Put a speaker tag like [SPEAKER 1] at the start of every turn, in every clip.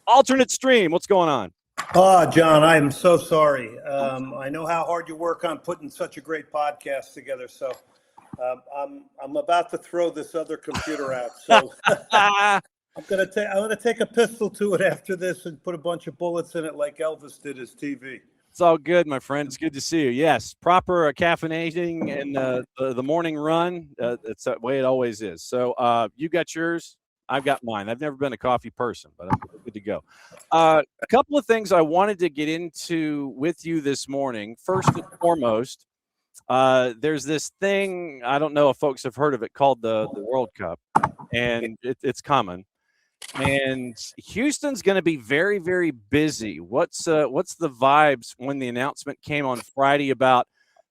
[SPEAKER 1] Alternate stream. What's going on?
[SPEAKER 2] Oh, John, I am so sorry. I know how hard you work on putting such a great podcast together. So I'm about to throw this other computer out. So I'm gonna take a pistol to it after this and put a bunch of bullets in it like Elvis did his TV.
[SPEAKER 1] It's all good, my friend. It's good to see you. Yes, proper caffeinating and the morning run. It's the way it always is. So you got yours. I've got mine. I've never been a coffee person, but I'm good to go. A couple of things I wanted to get into with you this morning. First and foremost, there's this thing, I don't know if folks have heard of it, called the World Cup, and it's common. And Houston's going to be very, very busy. What's the vibes when the announcement came on Friday about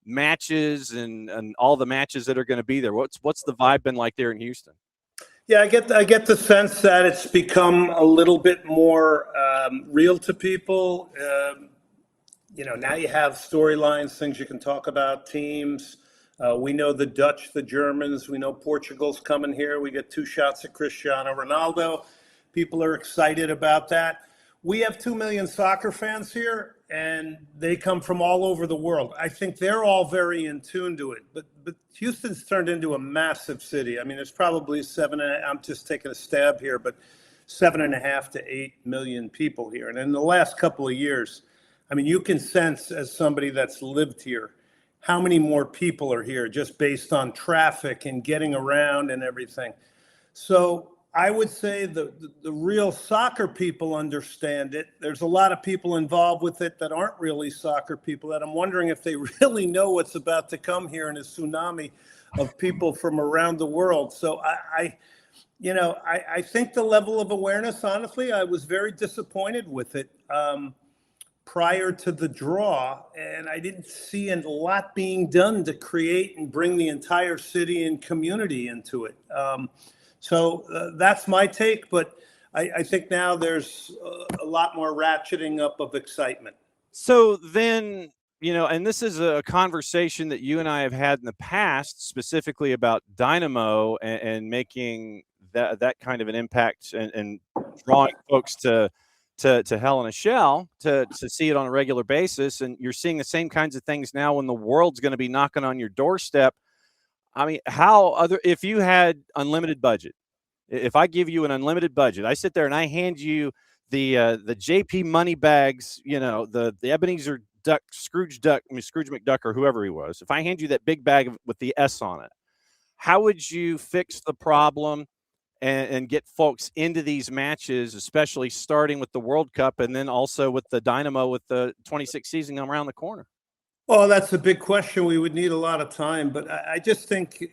[SPEAKER 1] matches and all the matches that are going to be there? What's the vibe been like there in Houston?
[SPEAKER 2] Yeah, I get the sense that it's become a little bit more real to people. Now you have storylines, things you can talk about, teams. We know the Dutch, the Germans. We know Portugal's coming here. We get 2 shots at Cristiano Ronaldo. People are excited about that. We have 2 million soccer fans here, and they come from all over the world. I think they're all very in tune to it. But Houston's turned into a massive city. I mean, there's probably I'm just taking a stab here, but 7.5 to 8 million people here. And in the last couple of years, I mean, you can sense as somebody that's lived here, how many more people are here just based on traffic and getting around and everything. So I would say the real soccer people understand it. There's a lot of people involved with it that aren't really soccer people that I'm wondering if they really know what's about to come here in a tsunami of people from around the world. So I think the level of awareness, honestly, I was very disappointed with it prior to the draw, and I didn't see a lot being done to create and bring the entire city and community into it. So that's my take, but I think now there's a lot more ratcheting up of excitement.
[SPEAKER 1] So then, and this is a conversation that you and I have had in the past, specifically about Dynamo and making that kind of an impact and drawing folks to Hell in a Shell to see it on a regular basis. And you're seeing the same kinds of things now when the world's going to be knocking on your doorstep. I mean, if you had unlimited budget, if I give you an unlimited budget, I sit there and I hand you the JP money bags, the Ebenezer Duck, Scrooge McDuck, or whoever he was. If I hand you that big bag with the S on it, how would you fix the problem and get folks into these matches, especially starting with the World Cup and then also with the Dynamo with the 26th season around the corner?
[SPEAKER 2] Oh, that's a big question. We would need a lot of time, but I just think,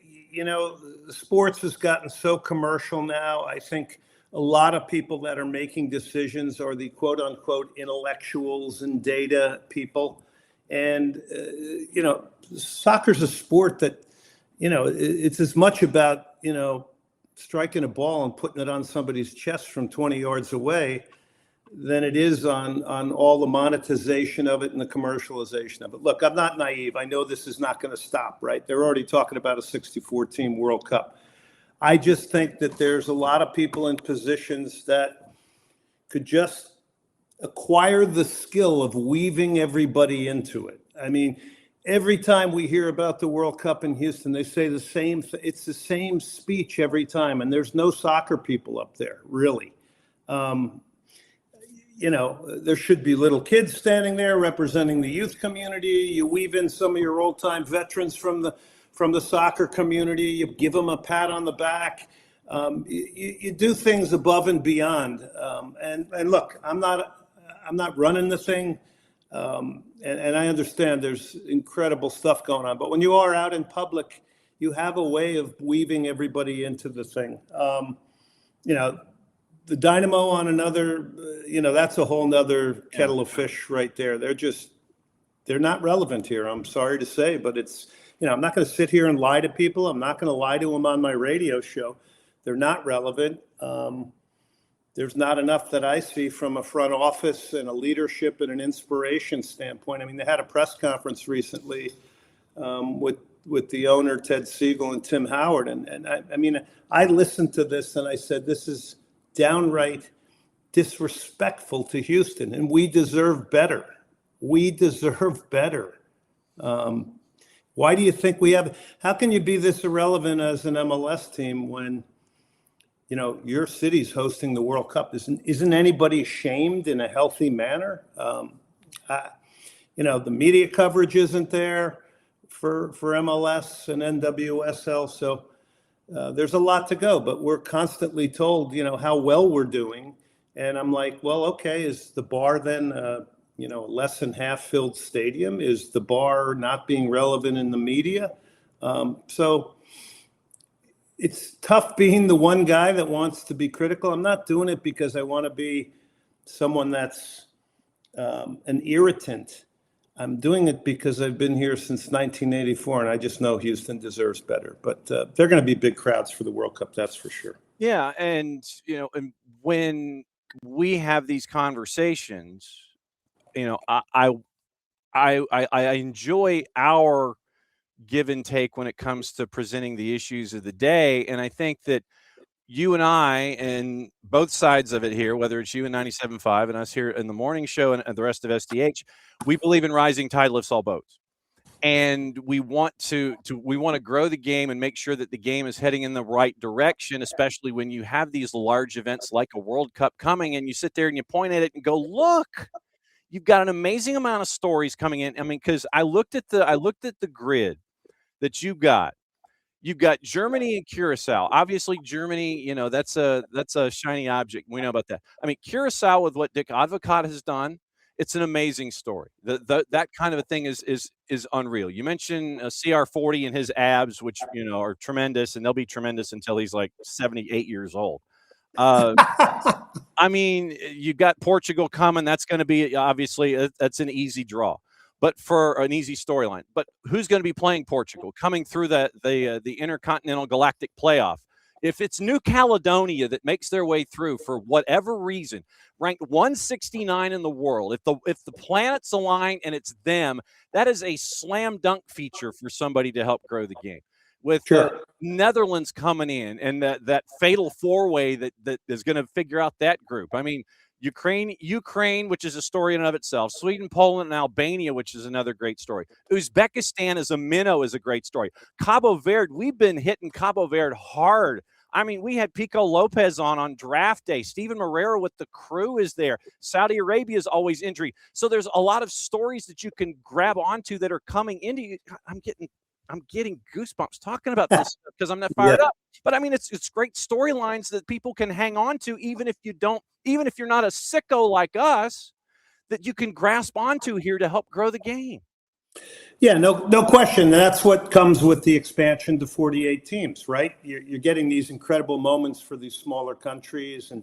[SPEAKER 2] sports has gotten so commercial now. I think a lot of people that are making decisions are the quote unquote intellectuals and data people. And, soccer's a sport that, it's as much about, striking a ball and putting it on somebody's chest from 20 yards away than it is on all the monetization of it and the commercialization of it. Look, I'm not naive. I know this is not going to stop, right? They're already talking about a 64-team World Cup. I just think that there's a lot of people in positions that could just acquire the skill of weaving everybody into it. I mean, every time we hear about the World Cup in Houston, they say the same. It's the same speech every time, and there's no soccer people up there, really. There should be little kids standing there representing the youth community. You weave in some of your old-time veterans from the soccer community. You give them a pat on the back. You do things above and beyond. And look, I'm not running the thing. And I understand there's incredible stuff going on. But when you are out in public, you have a way of weaving everybody into the thing. The Dynamo on another, that's a whole nother kettle of fish right there. They're not relevant here. I'm sorry to say, but it's, I'm not going to sit here and lie to people. I'm not going to lie to them on my radio show. They're not relevant. There's not enough that I see from a front office and a leadership and an inspiration standpoint. I mean, they had a press conference recently with the owner, Ted Siegel, and Tim Howard. And I listened to this and I said, this is downright disrespectful to Houston, and we deserve better. We deserve better. Why do you think we have? How can you be this irrelevant as an MLS team when, you know, your city's hosting the World Cup? Isn't anybody ashamed in a healthy manner? You know, the media coverage isn't there for MLS and NWSL, so there's a lot to go. But we're constantly told, you know, how well we're doing, and I'm like, well, okay, is the bar then, you know, less than half filled stadium? Is the bar not being relevant in the media? So it's tough being the one guy that wants to be critical. I'm not doing it because I want to be someone that's an irritant. I'm doing it because I've been here since 1984, and I just know Houston deserves better. But they're going to be big crowds for the World Cup, that's for sure.
[SPEAKER 1] Yeah, and you know, and when we have these conversations, you know, I enjoy our give and take when it comes to presenting the issues of the day, and I think that you and I and both sides of it here, whether it's you and 97.5 and us here in the morning show and the rest of SDH, we believe in rising tide lifts all boats. And we want to grow the game and make sure that the game is heading in the right direction, especially when you have these large events like a World Cup coming and you sit there and you point at it and go, look, you've got an amazing amount of stories coming in. I mean, because I looked at the grid that you've got. You've got Germany and Curacao. Obviously, Germany, you know, that's a shiny object. We know about that. I mean, Curacao with what Dick Advocat has done, it's an amazing story. That kind of a thing is unreal. You mentioned CR40 and his abs, which, you know, are tremendous, and they'll be tremendous until he's like 78 years old. I mean, you got Portugal coming. That's going to be obviously that's an easy draw. But for an easy storyline. But who's going to be playing Portugal coming through the Intercontinental Galactic Playoff? If it's New Caledonia that makes their way through for whatever reason, ranked 169 in the world, if the planets align and it's them, that is a slam dunk feature for somebody to help grow the game. With Netherlands coming in and that fatal four-way that is going to figure out that group. I mean, Ukraine, which is a story in and of itself. Sweden, Poland, and Albania, which is another great story. Uzbekistan as a minnow is a great story. Cabo Verde, we've been hitting Cabo Verde hard. I mean, we had Pico Lopez on draft day. Steven Moreira with the crew is there. Saudi Arabia is always injury. So there's a lot of stories that you can grab onto that are coming into you. I'm getting goosebumps talking about this because I'm not fired up. But I mean, it's great storylines that people can hang on to, even if you're not a sicko like us, that you can grasp onto here to help grow the game.
[SPEAKER 2] Yeah, no question. That's what comes with the expansion to 48 teams, right? You're getting these incredible moments for these smaller countries, and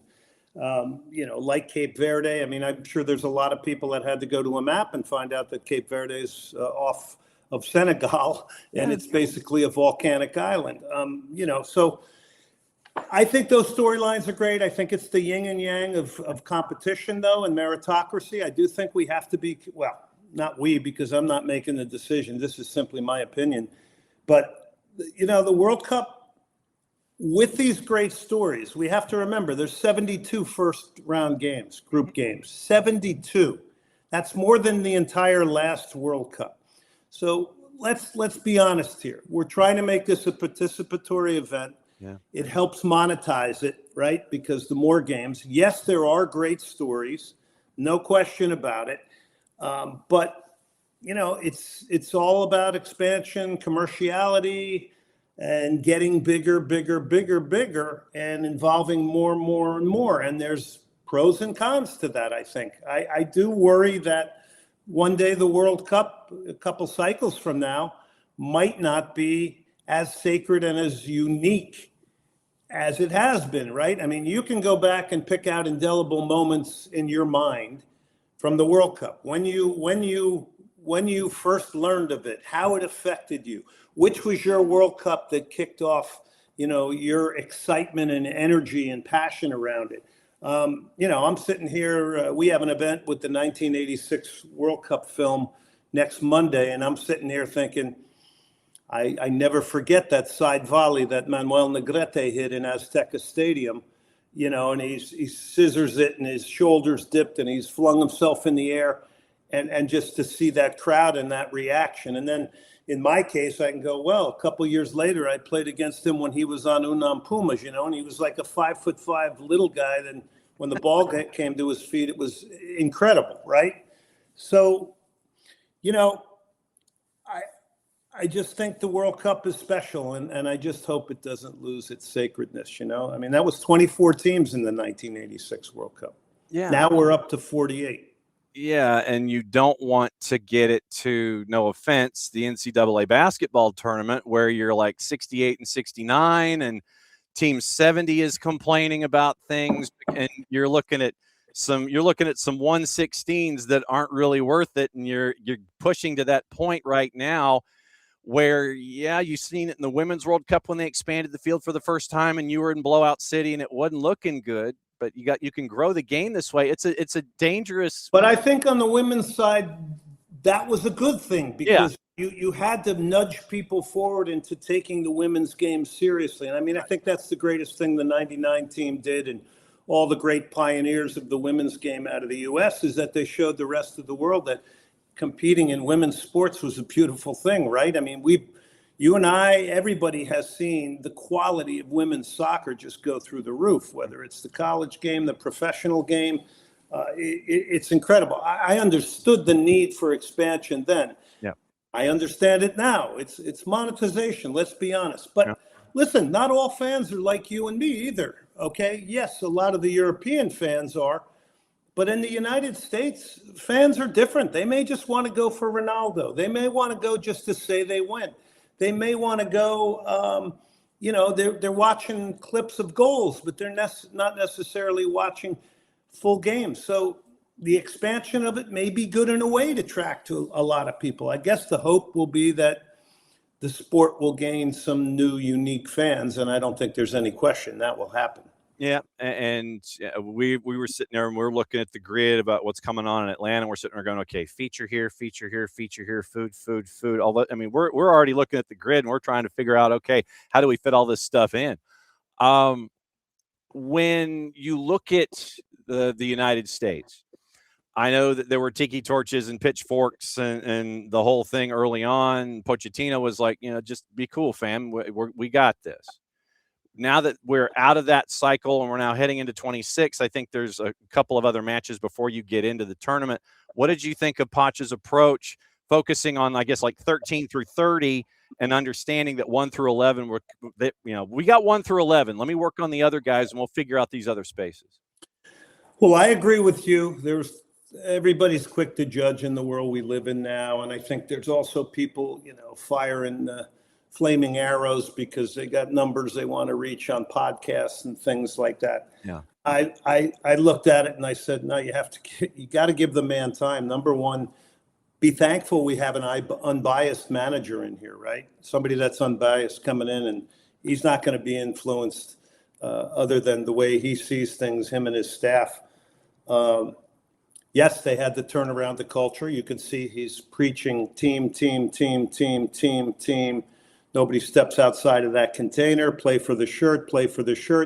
[SPEAKER 2] you know, like Cape Verde. I mean, I'm sure there's a lot of people that had to go to a map and find out that Cape Verde is off of Senegal, and it's basically a volcanic island. You know, so I think those storylines are great. I think it's the yin and yang of competition, though, and meritocracy. I do think we have to be, well, not we, because I'm not making the decision. This is simply my opinion. But, you know, the World Cup, with these great stories, we have to remember there's 72 first round games, group games, 72. That's more than the entire last World Cup. So let's be honest here. We're trying to make this a participatory event.
[SPEAKER 1] Yeah.
[SPEAKER 2] It helps monetize it, right? Because the more games, yes, there are great stories, no question about it. But you know, it's all about expansion, commerciality, and getting bigger, and involving more and more. And there's pros and cons to that, I think. I do worry that one day the World Cup, a couple cycles from now, might not be as sacred and as unique as it has been, right? I mean, you can go back and pick out indelible moments in your mind from the World Cup. When you first learned of it, how it affected you, which was your World Cup that kicked off, you know, your excitement and energy and passion around it. You know, I'm sitting here, we have an event with the 1986 World Cup film next Monday, and I'm sitting here thinking, I never forget that side volley that Manuel Negrete hit in Azteca Stadium. and he scissors it and his shoulders dipped and he's flung himself in the air, and just to see that crowd and that reaction. And then in my case, I can go, well, a couple of years later, I played against him when he was on Unam Pumas, and he was like a 5'5" little guy. Then when the ball came to his feet, it was incredible, right? So, I just think the World Cup is special, and I just hope it doesn't lose its sacredness, I mean, that was 24 teams in the 1986 World Cup.
[SPEAKER 1] Yeah.
[SPEAKER 2] Now we're up to 48.
[SPEAKER 1] Yeah, and you don't want to get it to, no offense, the NCAA basketball tournament where you're like 68 and 69 and team 70 is complaining about things, and you're looking at some 116s that aren't really worth it, and you're pushing to that point right now where, yeah, you've seen it in the Women's World Cup when they expanded the field for the first time and you were in blowout city and it wasn't looking good, but you can grow the game this way. It's a dangerous.
[SPEAKER 2] But I think on the women's side, that was a good thing because you had to nudge people forward into taking the women's game seriously. And I mean, I think that's the greatest thing the 99 team did, and all the great pioneers of the women's game out of the U.S. is that they showed the rest of the world that competing in women's sports was a beautiful thing, right? I mean, you and I, everybody has seen the quality of women's soccer just go through the roof, whether it's the college game, the professional game. It's incredible. I understood the need for expansion then.
[SPEAKER 1] Yeah.
[SPEAKER 2] I understand it now. It's monetization, let's be honest. But listen, not all fans are like you and me either, okay? Yes, a lot of the European fans are. But in the United States, fans are different. They may just want to go for Ronaldo. They may want to go just to say they went. They may want to go, they're watching clips of goals, but they're not necessarily watching full games. So the expansion of it may be good in a way to attract to a lot of people. I guess the hope will be that the sport will gain some new, unique fans, and I don't think there's any question that will happen.
[SPEAKER 1] Yeah, and we were sitting there and we're looking at the grid about what's coming on in Atlanta. And we're sitting there going, okay, feature here, feature here, feature here, food. All that. I mean, we're already looking at the grid and we're trying to figure out, okay, how do we fit all this stuff in? When you look at the United States, I know that there were tiki torches and pitchforks and the whole thing early on. Pochettino was like, just be cool, fam. We got this. Now that we're out of that cycle and we're now heading into 26, I think there's a couple of other matches before you get into the tournament. What did you think of Poch's approach, focusing on, I guess, like 13 through 30 and understanding that 1 through 11, we got 1 through 11. Let me work on the other guys and we'll figure out these other spaces.
[SPEAKER 2] Well, I agree with you. Everybody's quick to judge in the world we live in now. And I think there's also people, firing flaming arrows because they got numbers they want to reach on podcasts and things like that.
[SPEAKER 1] Yeah.
[SPEAKER 2] I looked at it and I said, no, you got to give the man time. Number one, be thankful we have an unbiased manager in here, right? Somebody that's unbiased coming in, and he's not going to be influenced other than the way he sees things, him and his staff. Yes, they had to turn around the culture. You can see he's preaching team. Nobody steps outside of that container. Play for the shirt.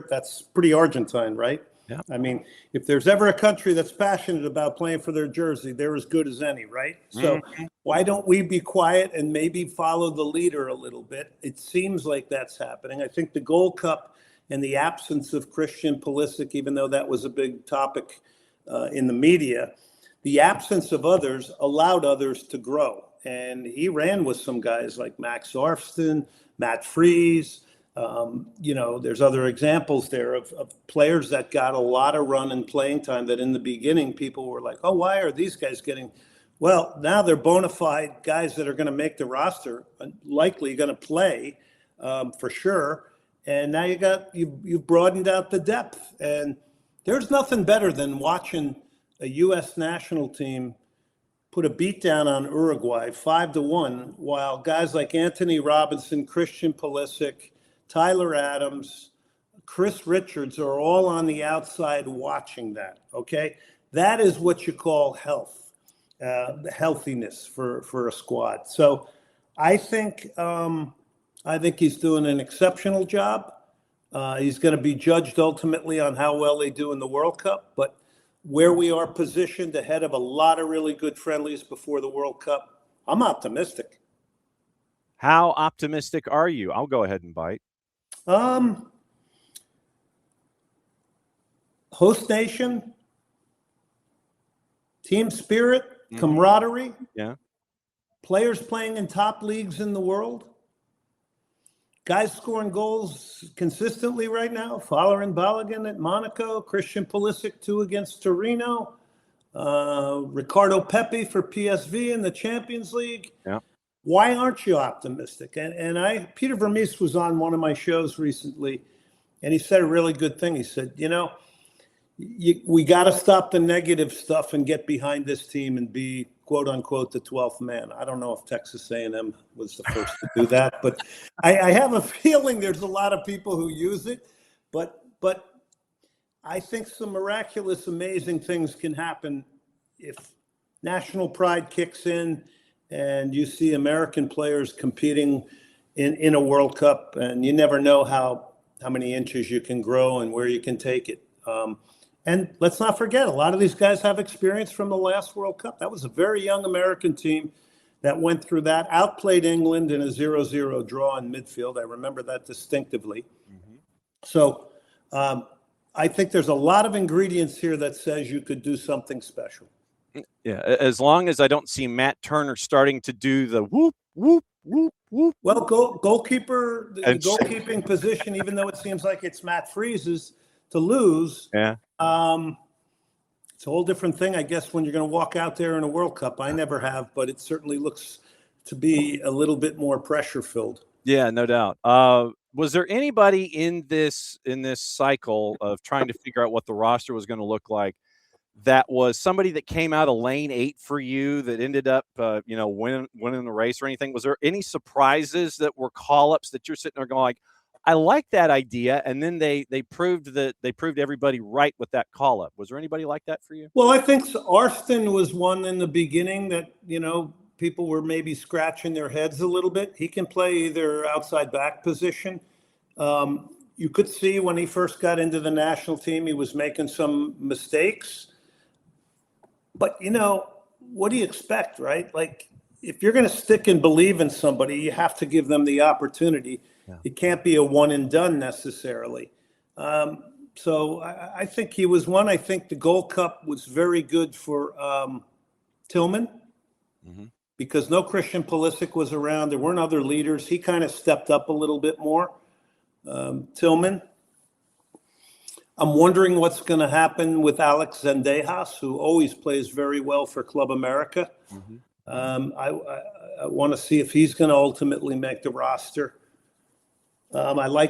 [SPEAKER 2] That's pretty Argentine, right?
[SPEAKER 1] Yeah.
[SPEAKER 2] I mean, if there's ever a country that's passionate about playing for their jersey, they're as good as any, right? So why don't we be quiet and maybe follow the leader a little bit? It seems like that's happening. I think the Gold Cup and the absence of Christian Pulisic, even though that was a big topic in the media, the absence of others allowed others to grow. And he ran with some guys like Max Arfston, Matt Freese. There's other examples there of players that got a lot of run and playing time that in the beginning people were like, oh, why are these guys getting? Well, now they're bona fide guys that are going to make the roster, likely going to play for sure. And now you've broadened out the depth. And there's nothing better than watching a U.S. national team put a beat down on Uruguay 5-1, while guys like Anthony Robinson, Christian Pulisic, Tyler Adams, Chris Richards are all on the outside watching that, okay? That is what you call healthiness for a squad. So I think he's doing an exceptional job. He's going to be judged ultimately on how well they do in the World Cup, but where we are positioned ahead of a lot of really good friendlies before the World Cup, I'm optimistic.
[SPEAKER 1] How optimistic are you? I'll go ahead and bite.
[SPEAKER 2] Host nation, team spirit, camaraderie,
[SPEAKER 1] yeah,
[SPEAKER 2] players playing in top leagues in the world, guys scoring goals consistently right now. Fowler and Balogun at Monaco, Christian Pulisic 2 against Torino, Ricardo Pepi for PSV in the Champions League.
[SPEAKER 1] Yeah.
[SPEAKER 2] Why aren't you optimistic? And Peter Vermees was on one of my shows recently, and he said a really good thing. He said, we got to stop the negative stuff and get behind this team and be, quote unquote, the 12th man. I don't know if Texas A&M was the first to do that, but I have a feeling there's a lot of people who use it. But I think some miraculous, amazing things can happen if national pride kicks in and you see American players competing in a World Cup, and you never know how many inches you can grow and where you can take it. And let's not forget, a lot of these guys have experience from the last World Cup. That was a very young American team that went through that, outplayed England in a 0-0 draw in midfield. I remember that distinctively. So I think there's a lot of ingredients here that says you could do something special.
[SPEAKER 1] Yeah, as long as I don't see Matt Turner starting to do the whoop, whoop, whoop, whoop.
[SPEAKER 2] Well, goalkeeper, the goalkeeping position, even though it seems like it's Matt Freese's to lose,
[SPEAKER 1] yeah.
[SPEAKER 2] It's a whole different thing, I guess, when you're going to walk out there in a World Cup. I never have, but it certainly looks to be a little bit more pressure-filled.
[SPEAKER 1] Yeah, no doubt. Was there anybody in this cycle of trying to figure out what the roster was going to look like that was somebody that came out of lane 8 for you that ended up, winning the race or anything? Was there any surprises that were call-ups that you're sitting there going like, I like that idea, and then they proved everybody right with that call-up? Was there anybody like that for you?
[SPEAKER 2] Well, I think Arston was one in the beginning that, people were maybe scratching their heads a little bit. He can play either outside back position. You could see when he first got into the national team, he was making some mistakes. But, what do you expect, right? Like, if you're going to stick and believe in somebody, you have to give them the opportunity. Yeah. It can't be a one and done necessarily. So I think he was one. I think the Gold Cup was very good for Tillman because no Christian Pulisic was around. There weren't other leaders. He kind of stepped up a little bit more. Tillman. I'm wondering what's going to happen with Alex Zendejas, who always plays very well for Club America. I want to see if he's going to ultimately make the roster. I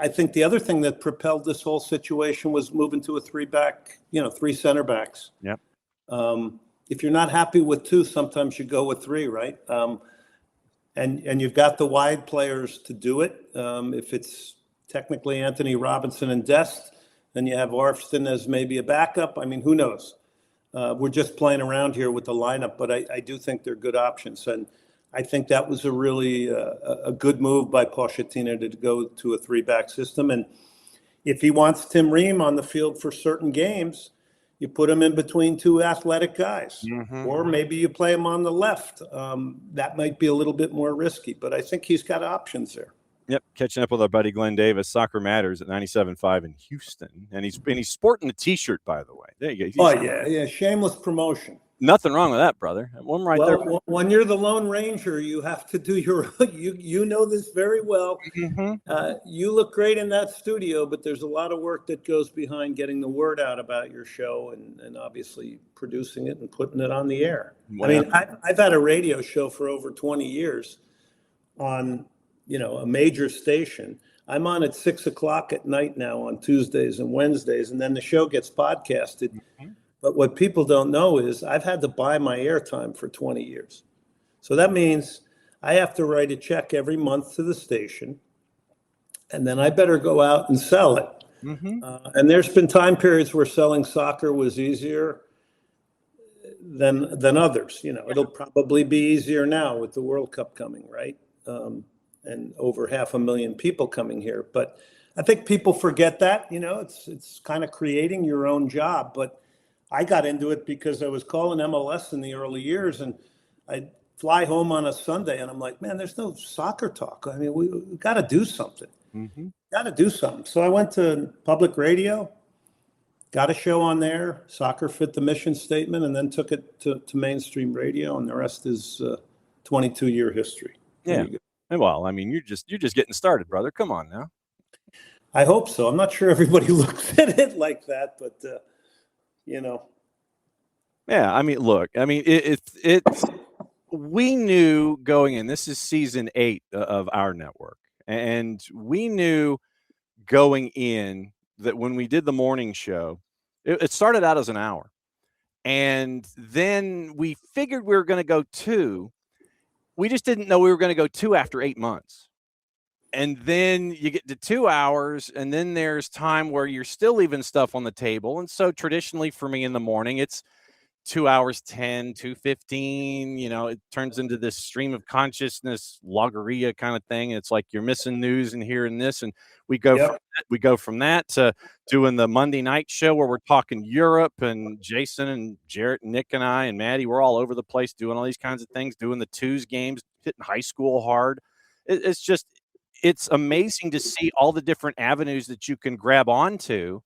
[SPEAKER 2] think the other thing that propelled this whole situation was moving to a 3-back, 3 center backs.
[SPEAKER 1] Yep.
[SPEAKER 2] If you're not happy with 2, sometimes you go with 3, right? And you've got the wide players to do it. If it's technically Anthony Robinson and Dest, then you have Arston as maybe a backup. I mean, who knows? We're just playing around here with the lineup, but I do think they're good options. And I think that was a really a good move by Pochettino to go to a 3-back system. And if he wants Tim Ream on the field for certain games, you put him in between 2 athletic guys, or maybe you play him on the left. That might be a little bit more risky, but I think he's got options there.
[SPEAKER 1] Yep, catching up with our buddy Glenn Davis, Soccer Matters at 97.5 in Houston, and he's sporting a T-shirt, by the way. There you go.
[SPEAKER 2] Yeah, shameless promotion.
[SPEAKER 1] Nothing wrong with that, brother. One right there.
[SPEAKER 2] When you're the Lone Ranger, you have to do your. You know this very well. You look great in that studio, but there's a lot of work that goes behind getting the word out about your show and obviously producing it and putting it on the air. I mean, I've had a radio show for over 20 years on a major station. I'm on at 6:00 at night now on Tuesdays and Wednesdays, and then the show gets podcasted. But what people don't know is I've had to buy my airtime for 20 years. So that means I have to write a check every month to the station, and then I better go out and sell it. And there's been time periods where selling soccer was easier than others. It'll probably be easier now with the World Cup coming, right? And over 500,000 people coming here. But I think people forget that, it's kind of creating your own job. But I got into it because I was calling MLS in the early years, and I'd fly home on a Sunday and I'm like, man, there's no soccer talk. I mean, we got to do something.
[SPEAKER 1] Mm-hmm.
[SPEAKER 2] Got to do something. So I went to public radio, got a show on there. Soccer fit the mission statement, and then took it to mainstream radio, and the rest is 22-year history.
[SPEAKER 1] Yeah. Well, I mean, you're just getting started, brother. Come on now.
[SPEAKER 2] I hope so. I'm not sure everybody looks at it like that, but
[SPEAKER 1] Yeah, I mean, look, I mean, it's we knew going in. This is season 8 of our network, and we knew going in that when we did the morning show, it started out as an hour, and then we figured we were going to go 2. We just didn't know we were going to go 2 after 8 months. And then you get to 2 hours, and then there's time where you're still leaving stuff on the table. And so traditionally for me in the morning, it's 2 hours 10, 2:15. It turns into this stream of consciousness logorrhea kind of thing. It's like you're missing news and hearing this, and we go from that to doing the Monday night show where we're talking Europe, and Jason and Jarrett and Nick and I and Maddie, we're all over the place doing all these kinds of things, doing the twos games, hitting high school hard. It's amazing to see all the different avenues that you can grab onto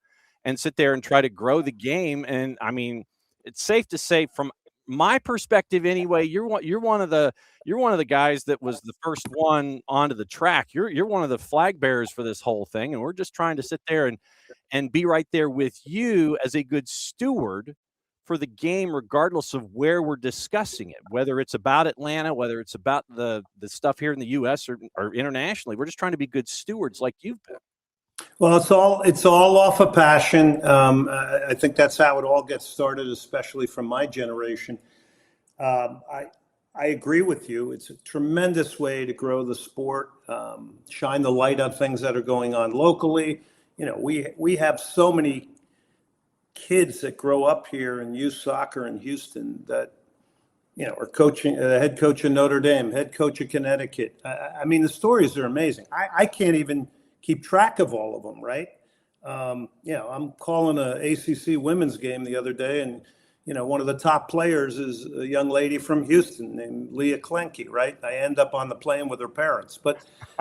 [SPEAKER 1] and sit there and try to grow the game. And I mean, it's safe to say, from my perspective anyway, you're one of the guys that was the first one onto the track. You're one of the flag bearers for this whole thing, and we're just trying to sit there and be right there with you as a good steward for the game, regardless of where we're discussing it, whether it's about Atlanta, whether it's about the stuff here in the U.S. or internationally. We're just trying to be good stewards like you've been.
[SPEAKER 2] Well, it's all off of passion. I think that's how it all gets started, especially from my generation. I agree with you. It's a tremendous way to grow the sport, shine the light on things that are going on locally. We have so many kids that grow up here and use soccer in Houston that, are coaching, the head coach of Notre Dame, head coach of Connecticut. I mean, the stories are amazing. I can't even keep track of all of them, right? I'm calling a ACC women's game the other day, and one of the top players is a young lady from Houston named Leah Klenke, right? I end up on the plane with her parents, but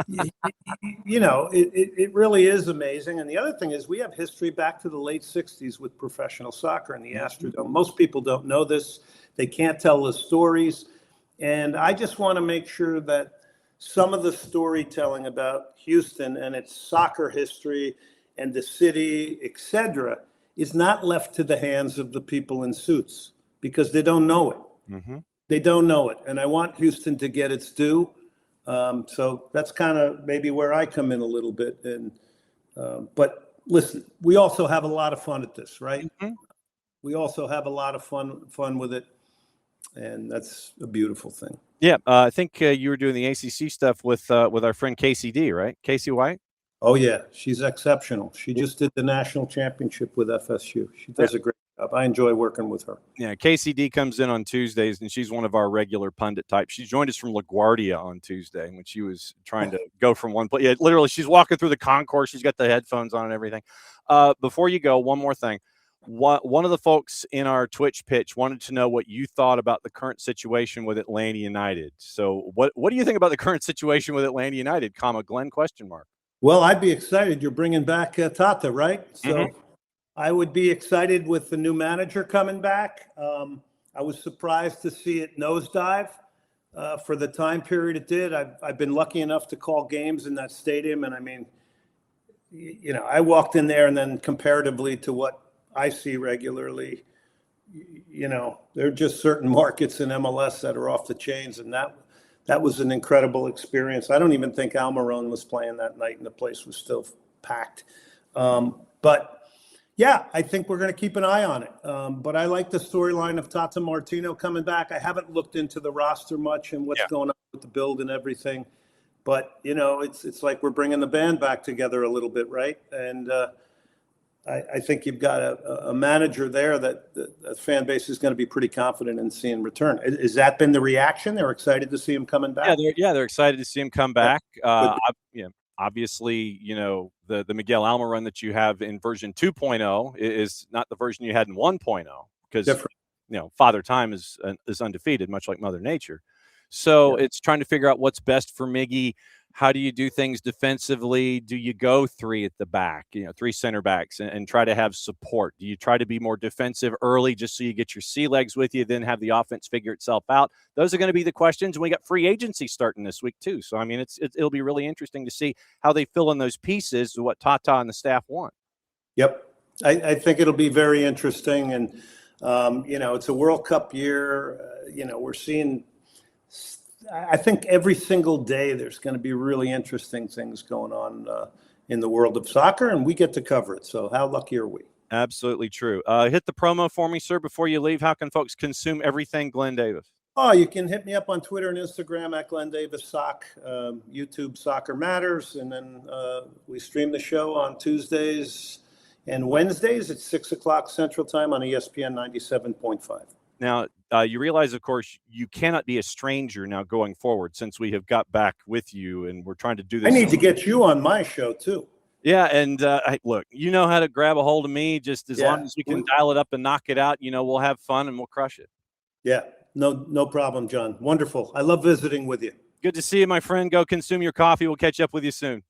[SPEAKER 2] it really is amazing. And the other thing is, we have history back to the late 60s with professional soccer in the Astrodome. Most people don't know this. They can't tell the stories. And I just want to make sure that some of the storytelling about Houston and its soccer history and the city, etc., is not left to the hands of the people in suits, because they don't know it.
[SPEAKER 1] Mm-hmm.
[SPEAKER 2] They don't know it. And I want Houston to get its due. So that's kind of maybe where I come in a little bit. And but listen, we also have a lot of fun at this, right?
[SPEAKER 1] Mm-hmm.
[SPEAKER 2] We also have a lot of fun with it. And that's a beautiful thing.
[SPEAKER 1] Yeah, I think you were doing the ACC stuff with our friend KCD, right? Casey White.
[SPEAKER 2] Oh yeah, she's exceptional. She just did the national championship with FSU. She does a great job. I enjoy working with her.
[SPEAKER 1] Yeah, KCD comes in on Tuesdays, and she's one of our regular pundit types. She joined us from LaGuardia on Tuesday when she was trying to go from one place. Yeah, literally, she's walking through the concourse. She's got the headphones on and everything. Before you go, one more thing. One of the folks in our Twitch pitch wanted to know what you thought about the current situation with Atlanta United. So what do you think about the current situation with Atlanta United, Glenn, question mark?
[SPEAKER 2] Well, I'd be excited. You're bringing back Tata, right? So I would be excited with the new manager coming back. I was surprised to see it nosedive for the time period it did. I've been lucky enough to call games in that stadium. And I mean, I walked in there, and then comparatively to what I see regularly, there are just certain markets in MLS that are off the chains, and that was an incredible experience. I don't even think Almiron was playing that night, and the place was still packed. But yeah, I think we're going to keep an eye on it. But I like the storyline of Tata Martino coming back. I haven't looked into the roster much and what's going on with the build and everything. But, it's like we're bringing the band back together a little bit, right? And I think you've got a manager there that the fan base is going to be pretty confident in seeing return. Has that been the reaction? They're excited to see him coming back?
[SPEAKER 1] Yeah, they're excited to see him come back. Obviously, the Miguel Alma run that you have in version 2.0 is not the version you had in 1.0, because
[SPEAKER 2] Different.
[SPEAKER 1] Father Time is undefeated, much like Mother Nature. So it's trying to figure out what's best for Miggy. How do you do things defensively? Do you go three at the back, three center backs, and try to have support? Do you try to be more defensive early just so you get your sea legs with you, then have the offense figure itself out? Those are going to be the questions. And we got free agency starting this week too. So, I mean, it'll be really interesting to see how they fill in those pieces to what Tata and the staff want.
[SPEAKER 2] Yep. I think it'll be very interesting. And, it's a World Cup year. We're seeing, I think every single day there's going to be really interesting things going on in the world of soccer, and we get to cover it. So how lucky are we?
[SPEAKER 1] Absolutely true. Hit the promo for me, sir, before you leave. How can folks consume everything Glenn Davis?
[SPEAKER 2] Oh, you can hit me up on Twitter and Instagram at Glenn Davis Sock, YouTube Soccer Matters, and then we stream the show on Tuesdays and Wednesdays at 6 o'clock Central Time on ESPN 97.5.
[SPEAKER 1] Now, you realize, of course, you cannot be a stranger now going forward, since we have got back with you and we're trying to do this.
[SPEAKER 2] I need to get you on my show too.
[SPEAKER 1] Yeah, and look, you know how to grab a hold of me. Just as long as we can dial it up and knock it out, we'll have fun and we'll crush it.
[SPEAKER 2] Yeah, no problem, John. Wonderful. I love visiting with you.
[SPEAKER 1] Good to see you, my friend. Go consume your coffee. We'll catch up with you soon.